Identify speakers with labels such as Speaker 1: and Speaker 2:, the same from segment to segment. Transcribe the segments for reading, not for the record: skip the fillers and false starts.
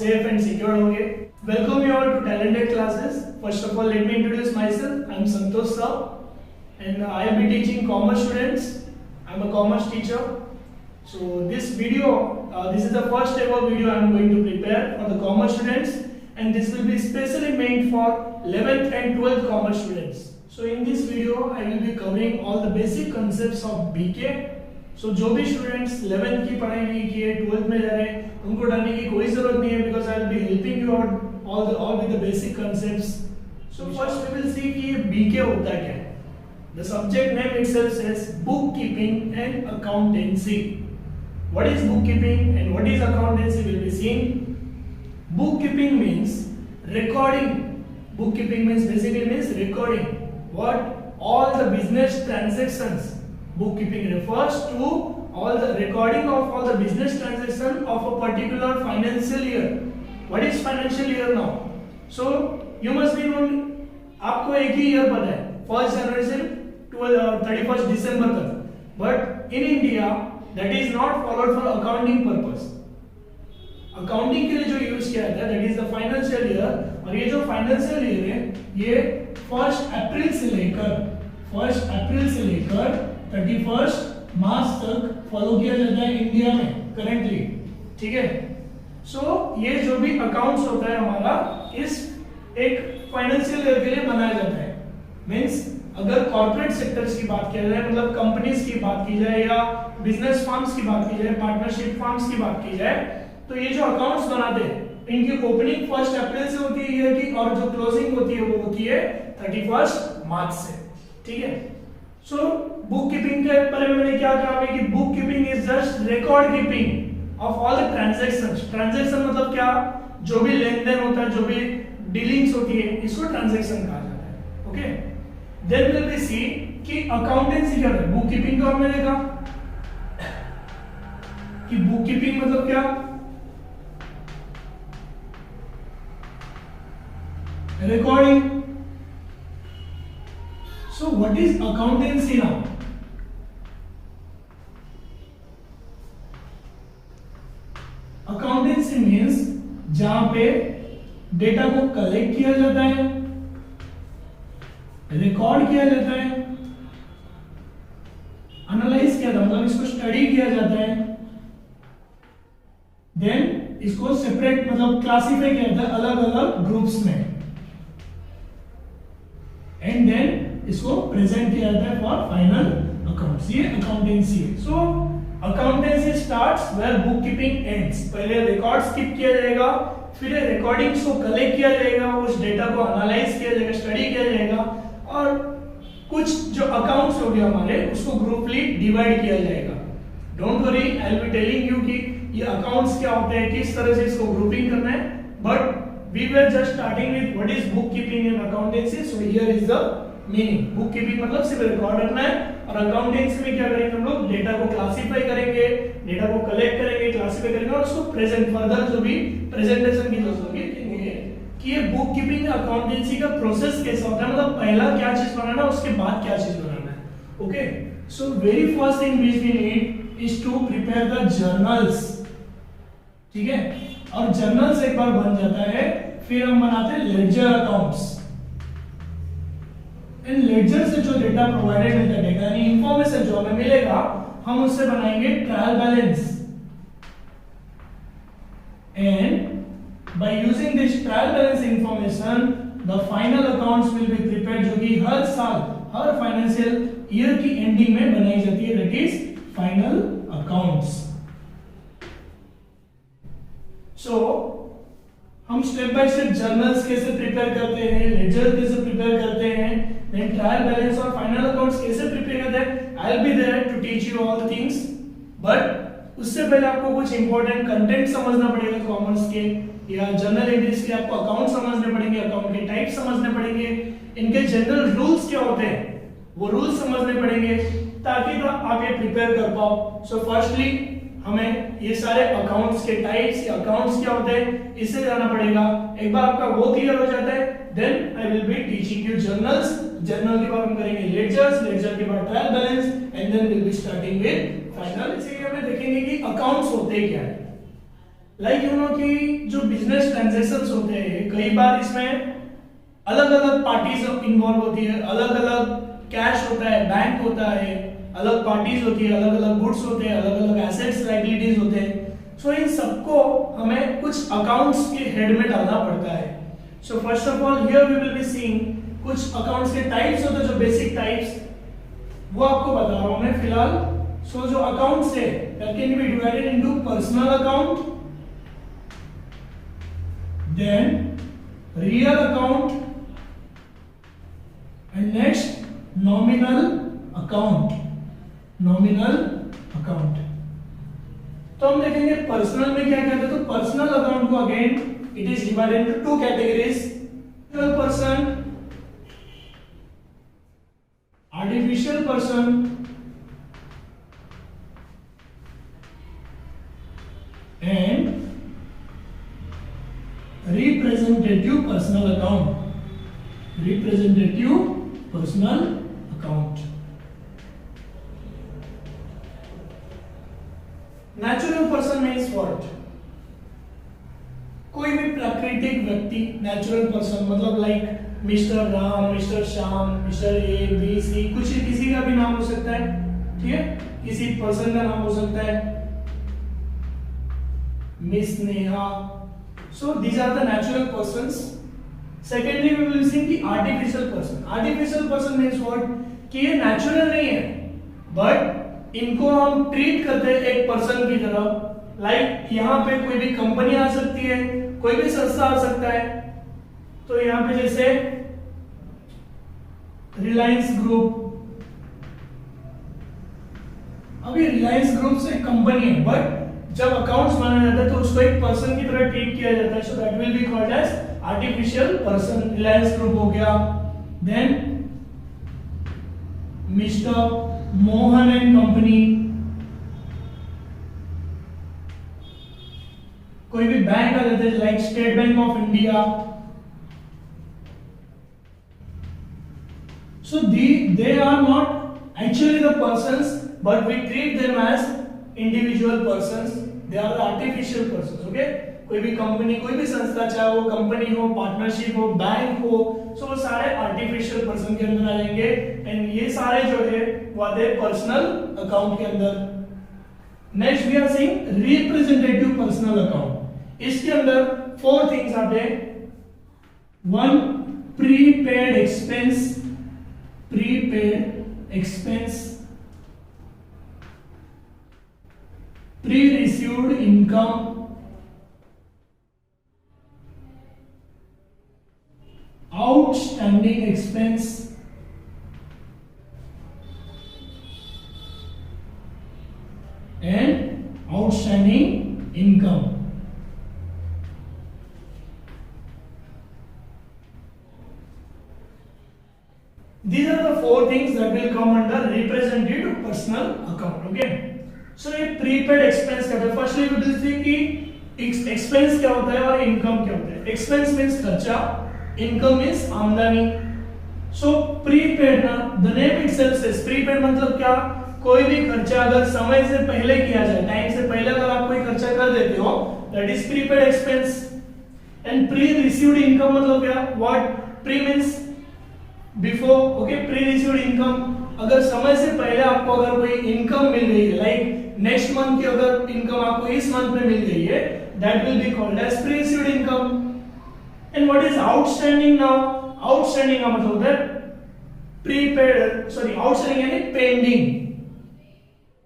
Speaker 1: safe and secure होंगे। Welcome you all to Talented Classes. First of all, let me introduce myself. I am Santosh Sir, and I will be teaching commerce students. I am a commerce teacher. So this video, this is the first ever video I am going to prepare for the commerce students, and this will be specially made for 11th and 12th commerce students. So in this video, I will be covering all the basic concepts of BK. So जो भी students 11th की पढ़ाई नहीं की है, 12th में जा रहे हैं, उनको डरने की कोई जरूरत नहीं है, because I will be helping you out all with the basic concepts. So first we will see कि ये BK होता क्या है. The subject name itself says bookkeeping and accountancy. What is bookkeeping and what is accountancy will be seen. Bookkeeping means recording. Bookkeeping means basically means recording what all the business transactions. Bookkeeping refers to all the recording of all the business transaction of a particular financial year. What is financial year now? So you must be known. आपको एक ही year पता है, 1st जनवरी से 31st दिसंबर तक. But in India that is not followed for accounting purpose. Accounting के लिए जो use किया जाता है that is the financial year. और ये जो financial year है ये 1st अप्रैल से लेकर 31st मार्च तक फॉलो किया जाता है इंडिया में करेंटली. ठीक है. सो ये जो भी अकाउंट्स होता है हमारा इस एक फाइनेंशियल ईयर के लिए बनाया जाता है. मींस अगर कॉर्पोरेट सेक्टर्स की बात किया जाए, मतलब कंपनीज की बात की जाए या बिजनेस फर्म्स की बात की जाए, पार्टनरशिप फर्म्स की बात की जाए, तो ये जो अकाउंट्स बनाते हैं इनकी ओपनिंग 1st अप्रैल से होती है ईयर की, और जो क्लोजिंग होती है वो होती है 31st मार्च से. ठीक है. सो बुक कीपिंग के बारे में मैंने क्या कहा है कि book keeping is just record keeping of all the transactions. Transaction मतलब क्या, जो भी लेन देन होता है, जो भी डीलिंग्स होती है, इसको ट्रांजैक्शन कहा जाता है. Okay. Then will be see कि अकाउंटेंसी क्या है. बुक कीपिंग का हमने देखा कि बुक कीपिंग मतलब क्या, recording. So what is accountancy now? Accountancy means जहां पे डेटा को कलेक्ट किया जाता है, रिकॉर्ड किया जाता है, एनालाइज किया जाता है, मतलब इसको स्टडी किया जाता है, देन इसको सेपरेट मतलब क्लासिफाई किया जाता है अलग अलग ग्रुप्स में, एंड देन इसको प्रेजेंट किया जाता है फॉर फाइनल अकाउंट्स. ये अकाउंटेंसी है. So accountancy starts where book keeping ends. पहले रिकॉर्ड्स कीप किया जाएगा, फिर रिकॉर्डिंग्स को कलेक्ट किया जाएगा, उस डेटा को एनालाइज किया जाएगा, स्टडी किया जाएगा, और कुछ जो अकाउंट्स हो गए हमारे उसको ग्रुपली डिवाइड किया जाएगा. Don't worry, I will be telling you कि ये अकाउंट्स क्या होते हैं, किस तरह से इसको ग्रुपिंग करना है. But we were just starting with what is bookkeeping and accountancy. So here is the meaning. bookkeeping मतलब सिर्फ रिकॉर्ड रखना है, और अकाउंटेंसी में क्या करेंगे हम लोग, डेटा को क्लासिफाई करेंगे, डेटा को कलेक्ट करेंगे, क्लासिफाई करेंगे, और उसको प्रेजेंट फर्दर जो भी प्रेजेंटेशन की जरूरत होगी कि ये बुककीपिंग अकाउंटेंसी का प्रोसेस कैसा होता है, मतलब पहला क्या चीज बनाना है, उसके बाद क्या चीज बनाना है. Okay. So very first thing which we need is to prepare the journals. ठीक है. और जर्नल्स एक बार बन जाता है, फिर हम बनाते हैं लेडजर अकाउंट्स. इन लेडजर से जो डेटा प्रोवाइडेड मिलता है, डेटा यानी इंफॉर्मेशन जो हमें मिलेगा, हम उससे बनाएंगे trial balance. And by using this trial balance information the final accounts will be prepared, जो कि हर साल हर फाइनेंशियल ईयर की एंडिंग में बनाई जाती है, that is final accounts. So हम स्टेप बाय स्टेप जर्नल्स कैसे प्रिपेयर करते हैं, लेजर कैसे प्रिपेयर करते हैं, देन ट्रायल बैलेंस और फाइनल अकाउंट्स कैसे प्रिपेयर करते हैं. I will be there to teach you all things. But उससे पहले आपको कुछ इंपॉर्टेंट कंटेंट समझना पड़ेगा कॉमर्स के या जर्नल एंट्रीज के. आपको अकाउंट समझने पड़ेंगे, अकाउंट के टाइप समझने पड़ेंगे, इनके जनरल रूल्स क्या होते हैं वो रूल्स समझने पड़ेंगे, ताकि आप ये प्रिपेयर कर पाओ. सो फर्स्टली हमें ये सारे अकाउंट्स के टाइप्स या अकाउंट्स क्या होते हैं इससे जाना पड़ेगा. एक बार आपका वो क्लियर हो जाता है, then I will be teaching you journals. Journal के बाद हम करेंगे लेडजर्स, लेडजर के बाद trial balance, and then will be starting with final. इसलिए हमें देखेंगे कि अकाउंट्स होते क्या है. लाइक यू नो कि जो बिजनेस ट्रांजैक्शंस होते हैं कई बार इसमें अलग अलग पार्टीज इन्वॉल्व होती है, अलग अलग कैश होता है, बैंक होता है, अलग पार्टीज होती है, अलग अलग गुड्स होते हैं, अलग अलग एसेट्स लाइबिलिटीज होते हैं। सो इन सबको हमें कुछ अकाउंट्स के हेड में डालना पड़ता है। So first of all here we will be seeing कुछ अकाउंट्स के टाइप्स होते हैं, जो बेसिक टाइप्स वो आपको बता रहा हूं मैं फिलहाल। सो जो अकाउंट्स है that can be divided into personal account, then real account, and next nominal account, nominal account। तो हम देखेंगे पर्सनल में क्या कहते हैं। तो पर्सनल अकाउंट को again it is divided into two categories, natural person, artificial person and representative personal account, representative personal account. Natural person means what? कोई भी प्राकृतिक व्यक्ति, नेचुरल पर्सन मतलब like mister Ram, mister Shyam, mister A B C, कुछ किसी का भी नाम हो सकता है, ठीक है, किसी पर्सन का नाम हो सकता है, miss Neha. So these are the natural persons. Secondly we will see कि artificial person. Artificial person means what? कि ये नेचुरल नहीं है बट इनको हम ट्रीट करते हैं एक पर्सन की तरह। लाइक यहाँ पे कोई भी कंपनी आ सकती है, कोई भी संस्था आ सकता है। तो यहाँ पे जैसे रिलायंस ग्रुप, अभी रिलायंस ग्रुप से कंपनी है बट जब अकाउंट्स बनाया जाता है तो उसको एक पर्सन की तरह ट्रीट किया जाता है। So that will be called as artificial person. Reliance group हो गया, then mister Mohan and company, कोई भी बैंक आ जाता है like State Bank of India. So they are not actually the persons but we treat them as individual persons, they are the artificial persons, okay? कोई भी company, कोई भी संस्था, चाहे वो कंपनी हो, पार्टनरशिप हो, बैंक हो, सो वो सारे आर्टिफिशियल पर्सन के अंदर आ जाएंगे एंड ये सारे जो है वो आते हैं पर्सनल अकाउंट के अंदर। Next we are seeing representative personal account. इसके अंदर फोर थिंग्स आते हैं। One, prepaid expense, prepaid expense, pre-received income, outstanding expense, and outstanding income। These are the four things that will come under representative personal account, okay? सो ये prepaid expense क्या होता है? Firstly we will see कि expense क्या होता है और income क्या होता है। एक्सपेंस मींस खर्चा, इनकम मींस आमदनी। सो प्रीपेड ना, the name itself says prepaid मतलब क्या? कोई भी खर्चा अगर समय से पहले किया जाए, टाइम से पहले अगर आप कोई खर्चा कर देते हो, that is prepaid expense. And pre received income मतलब क्या? What? Pre means before, okay? Pre received income, अगर समय से पहले आपको अगर कोई इनकम मिल गई है, लाइक नेक्स्ट मंथ की अगर इनकम आपको इस मंथ में मिल गई है, that will be called as pre received income. And what is outstanding now? Outstanding का मतलब होता है प्रीपेड, सॉरी आउटस्टैंडिंग यानी pending.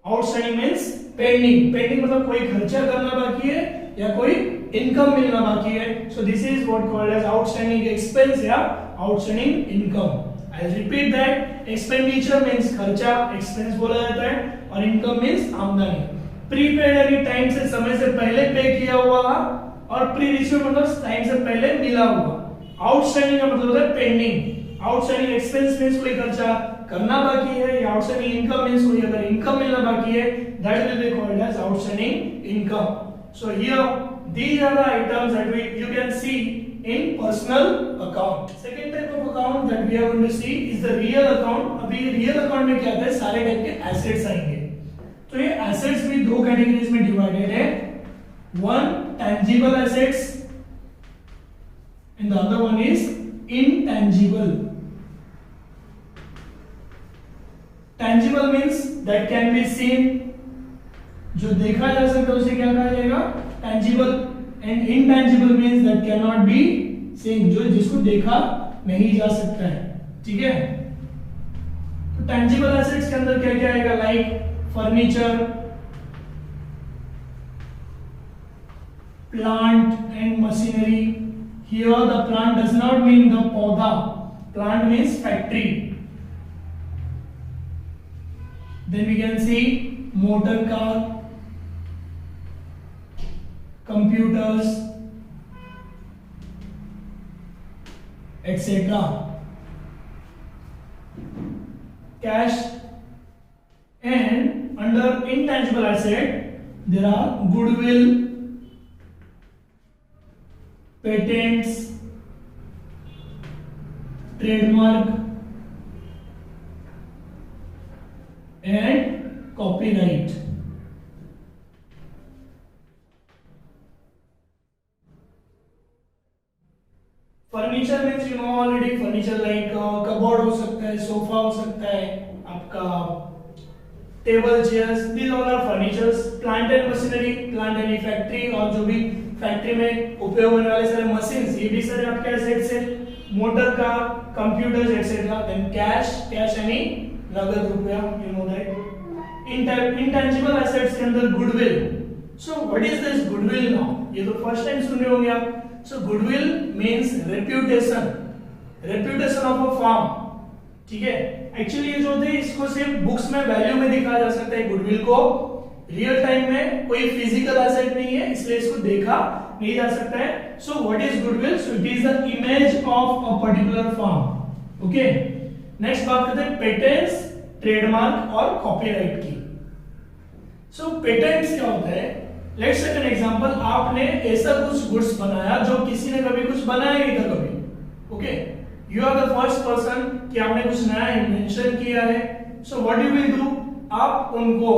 Speaker 1: Outstanding means pending. Pending मतलब कोई खर्चा करना बाकी है या कोई इनकम मिलना बाकी है। So this is what called as outstanding expense या outstanding income. I repeat that, expenditure means खर्चा, एक्सपेंस बोला जाता है, और इनकम मींस आमदनी। प्रीपेड यानी टाइम से, समय से पहले पे किया हुआ, और प्री रिसीव मतलब टाइम से पहले मिला हुआ। आउटस्टैंडिंग का मतलब होता है पेंडिंग। आउटस्टैंडिंग एक्सपेंस मींस कोई खर्चा करना बाकी है, या आउटस्टैंडिंग इनकम मींस कोई अगर इनकम मिलना बाकी है, that will be called as outstanding income. So here these are the items that you can see in personal account. Second type of account that we are going to see is the real account. अभी real account में क्या आता है? सारे type के assets आएंगे। तो ये assets भी दो कैटेगरीज में डिवाइडेड है। One tangible assets and the other one is intangible. Tangible means that can be seen, जो देखा जा सकता है उसे क्या कहा जाएगा, tangible, and intangible means that cannot be seen, जो जिसको देखा नहीं जा सकता है, ठीक है। तो tangible assets के अंदर क्या क्या आएगा, like furniture, plant and machinery. Here the plant does not mean the पौधा, plant means factory. Then we can see motor car, computers, etc. Cash, and under intangible asset there are goodwill, patents, trademark and copyright. Furniture means you know already, furniture like cupboard हो सकता है, sofa हो सकता है, आपका table, chairs, these all are furnitures. Plant and machinery, plant and factory, और जो भी फैक्ट्री में उपयोग होने वाले सारे मशीन्स, ये भी सारे आपके एसेट्स हैं। Motor car, computers etcetera. Then cash, cash यानी नगद रुपया, you know that. Intangible assets के अंदर goodwill. So what is this goodwill now, ये तो फर्स्ट टाइम सुन रहे होंगे आप। So goodwill means reputation, reputation of a firm, ठीक है। एक्चुअली ये जो होते हैं इसको सिर्फ बुक्स में वैल्यू में दिखाया जा सकता है, गुडविल को रियल टाइम में कोई फिजिकल एसेट नहीं है, इसलिए इसको देखा नहीं जा सकता है। So what is goodwill, so it is the image of a particular firm, okay. Next बात करते हैं पेटेंट्स, ट्रेडमार्क और कॉपीराइट की। सो पेटेंट्स क्या होता है, लेट्स टेक एन एग्जांपल, आपने ऐसा कुछ गुड्स बनाया जो किसी ने कभी कुछ बनाया नहीं था कभी, okay. You are the first person कि आपने कुछ नया इन्वेंशन किया है। So what you will do, आप उनको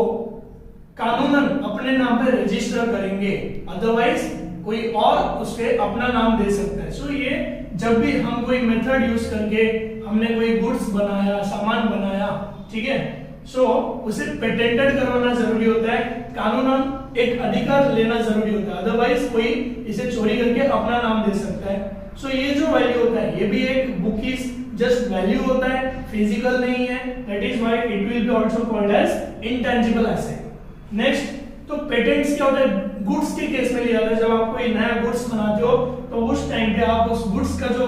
Speaker 1: कानूनन अपने नाम पे रजिस्टर करेंगे, अदरवाइज कोई और उसके अपना नाम दे सकता है। सो ये जब भी हम कोई मेथड यूज करके हमने कोई गुड्स बनाया, सामान बनाया, ठीक है, सो उसे पेटेंटेड करवाना जरूरी होता है, कानूनन एक अधिकार लेना जरूरी होता है, अदरवाइज कोई इसे चोरी करके अपना नाम दे सकता है। सो ये जो वैल्यू होता है, ये भी एक बुक की जस्ट वैल्यू होता है, फिजिकल नहीं है, that is why it will be also called as intangible asset. Next, तो पेटेंट्स क्या होता है, गुड्स के केस में लिया जाता है। जब आप कोई नया गुड्स बनाते हो तो उस टाइम पे आप उस गुड्स का जो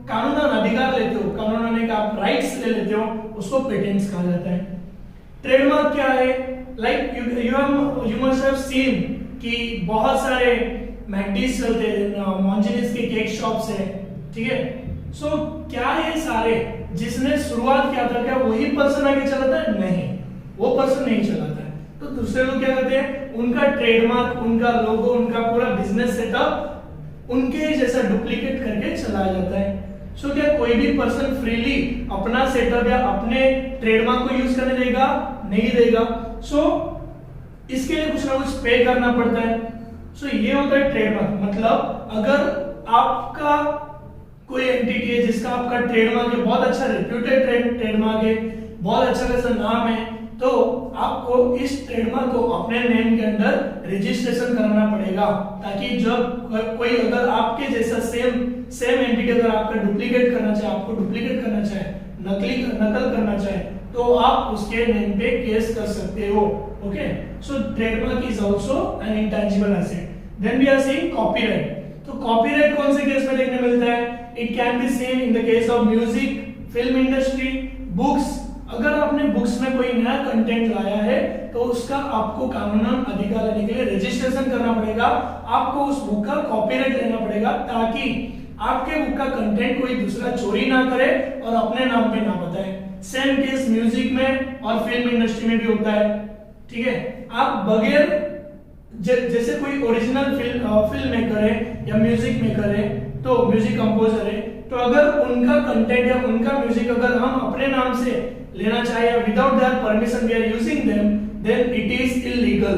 Speaker 1: कानूनन अधिकार लेते हो, कानूनन एक आप राइट्स ले लेते हो, उसको पेटेंट्स कहा जाता है। ट्रेडमार्क क्या है, like you must have seen कि बहुत सारे मैकडीज चलते हैं, मॉन्जिनीज के केक शॉप्स है, ठीक है। सो क्या ये सारे जिसने शुरुआत किया था, क्या वही पर्सन आगे चलाता है? नहीं, वो पर्सन नहीं चलाता है। तो दूसरे लोग क्या करते हैं, उनका ट्रेडमार्क, उनका लोगो, उनका पूरा बिजनेस सेटअप उनके जैसा डुप्लीकेट करके चलाया जाता है। सो क्या कोई भी पर्सन फ्रीली अपना सेटअप या अपने ट्रेडमार्क को यूज करने देगा? नहीं देगा। सो इसके लिए कुछ ना कुछ पे करना पड़ता है। सो ये होता है ट्रेडमार्क। मतलब अगर आपका कोई एंटिटी है जिसका आपका ट्रेडमार्क है, बहुत अच्छा रेप्यूटेड ट्रेडमार्क है, बहुत अच्छा खासा नाम है, तो आपको इस ट्रेडमार्क को अपने नेम के अंदर रजिस्ट्रेशन कराना पड़ेगा, ताकि जब कोई अगर आपके जैसा सेम एंटिटी अगर आपका डुप्लीकेट करना चाहे, आपको डुप्लीकेट करना चाहे, नकल करना चाहे, तो आप उसके नेम पे केस कर सकते हो, okay. So trademark is also an intangible asset. Then we are seeing copyright. तो कॉपीराइट कौन से केस में देखने मिलता है? It can be seen in the case of music, film industry, books. अगर आपने बुक्स में कोई नया कंटेंट लाया है तो उसका आपको कानूनन अधिकार लेने के लिए रजिस्ट्रेशन करना पड़ेगा, आपको उस बुक का कॉपीराइट लेना पड़ेगा, ताकि आपके बुक का कंटेंट कोई दूसरा चोरी ना करे और अपने नाम पे ना बताए। सेम केस म्यूजिक में और फिल्म इंडस्ट्री में भी होता है, ठीक है। आप बगैर जैसे कोई ओरिजिनल फिल्म मेकर है या म्यूजिक मेकर है, तो म्यूजिक कंपोजर है, तो अगर उनका कंटेंट या उनका म्यूजिक अगर हम अपने नाम से लेना चाहे या without their permission we are using them, then it is illegal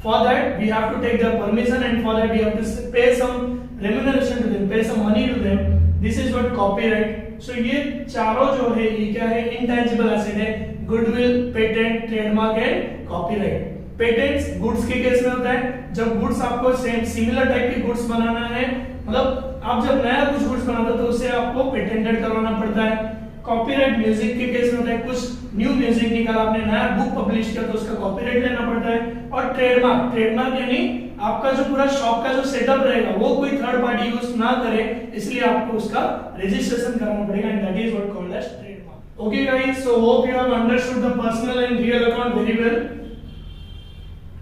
Speaker 1: For that we have to take their permission, and for that we have to pay some remuneration to them, pay some money to them. This is what copyright. So ये चारों जो है ये क्या है, intangible asset है, goodwill, patent, trademark and copyright. Patents goods के case में होता है, जब गुड्स आपको सेम सिमिलर टाइप की गुड्स बनाना है, मतलब आप जब नया कुछ गुड्स बनाते हो तो उसे आपको पेटेंटेड करवाना पड़ता है। कॉपीराइट म्यूजिक के केस में होता है, कुछ न्यू म्यूजिक निकाला, आपने नया बुक पब्लिश किया तो उसका कॉपीराइट लेना पड़ता है। और ट्रेडमार्क, ट्रेडमार्क यानी आपका जो पूरा शॉप का जो सेटअप रहेगा वो कोई थर्ड पार्टी यूज ना करे, इसलिए आपको उसका रजिस्ट्रेशन कराना पड़ेगा, and that is what called as trademark. Okay guys, so hope you have understood the personal and real account very well.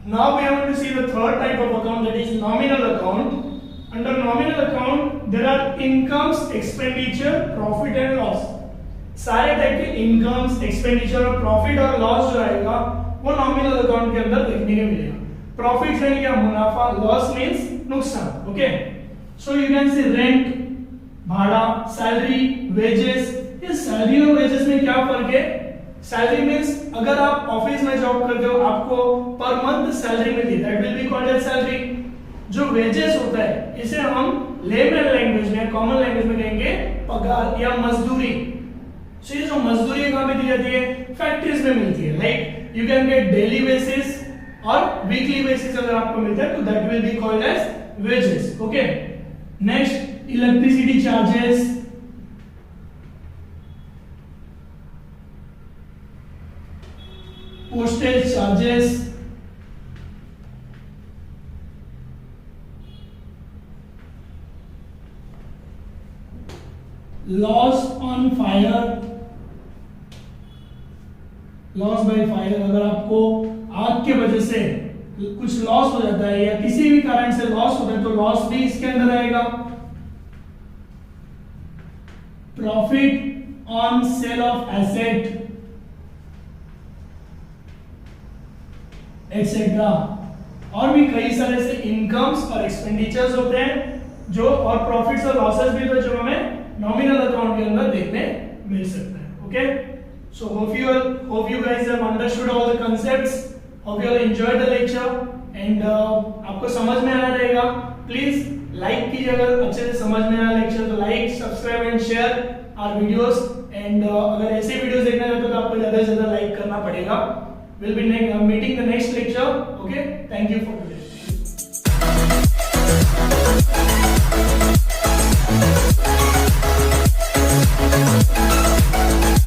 Speaker 1: Now we are going to see the third type of account, that is nominal account. Under nominal account there are incomes, expenditure, profit and loss. सारे type के incomes, expenditure और profit और loss जो आएगा वो nominal account के अंदर देखने को मिलेगा। प्रॉफिट है क्या, मुनाफा, लॉस मींस नुकसान। Okay, so you can see rent, भाड़ा, सैलरी, वेजेस। इस सैलरी और वेजेस में क्या फर्क है? सैलरी मींस अगर आप ऑफिस में जॉब करते हो आपको पर मंथ सैलरी मिलती है, that will be called as salary. जो वेजेस होता है इसे हम लेमन लैंग्वेज में, कॉमन लैंग्वेज में कहेंगे पगार या मजदूरी। सो ये जो मजदूरी कहां पे दी जाती है? फैक्ट्रीज में मिलती है। Like you can get daily basis और वीकली बेसिस अगर आपको मिलता है तो that will be called as wages. Okay, next electricity charges, postage charges, loss on fire, loss by fire, अगर आपको आग के वजह से कुछ लॉस हो जाता है या किसी भी कारण से लॉस होता है तो लॉस भी इसके अंदर आएगा। Profit on sale of asset etcetera, और भी कई सारे से इनकम्स और एक्सपेंडिचर्स होते हैं जो, और प्रॉफिट्स और लॉसेस भी तो जो हमें नॉमिनल अकाउंट के अंदर देखने मिल सकता है। Okay, so hope you guys have understood all the concepts, hope you all enjoyed the lecture and आपको समझ में आया रहेगा। प्लीज लाइक कीजिए, अगर अच्छे से समझ में आया लेक्चर तो like, subscribe and share our videos, एंड अगर ऐसे वीडियोस देखना चाहते हो तो आपको ज्यादा से ज्यादा लाइक करना पड़ेगा। We'll be meeting the next lecture. Okay, thank you for today.